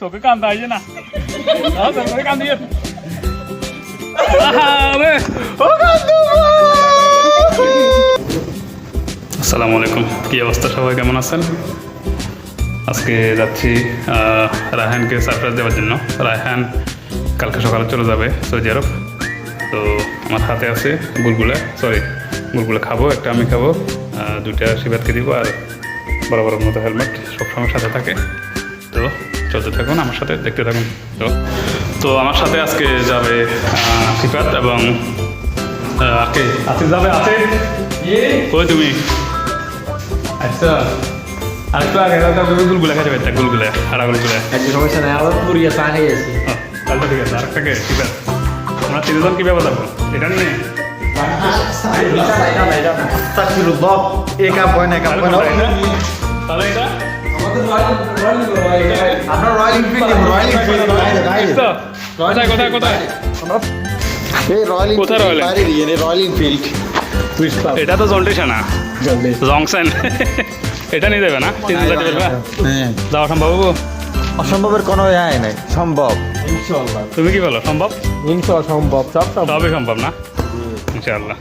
তোকে কান্দা আইছে না তোকে কান্দি আসসালামু আলাইকুম, কি অবস্থা সবাই, কেমন আছেন? আজকে যাচ্ছি রায়হানকে সারপ্রাইজ দেওয়ার জন্য। রায়হান কালকে সকালে চলে যাবে সৌদি আরব। তো আমার হাতে আছে গুলগুলা খাবো, একটা আমি খাবো, দুইটা শিবাতকে দিব, আর বড় বড় মতো হেলমেট সবসময় সাথে থাকে। তো চলতে থাকুন আমার সাথে, দেখতে থাকুন। তো আমার সাথে আজকে যাবে শিবাত এবং আসিফ যাবে। আছে ওই তুমি আচ্ছা, আরেকটু আগে গুলগুলা খাই যাবে, একটা গুলগুলা হাড়া গুলগুলা। সমস্যা নাই, আবার পুরিয়া চা খেয়ে গেছি। তাহলে ঠিক আছে, আরেকটাকে শিবাত। আমরা তিনজন কীভাবে যাবো এটা নিয়ে? তাহলে এটা কোথায় কোথায় এটা তো জন্ডিসা না, জংশন। এটা নিয়ে যাবে না? তিনজন যেতে পারবে? যাওয়া সম্ভব হবো? অসম্ভবের কোনো ইয়ে নাই, সম্ভব ইনশাআল্লাহ। তুমি কি বলো, সম্ভব? ইনশাআল্লাহ সম্ভব, সবই সম্ভব না ইনশাআল্লাহ।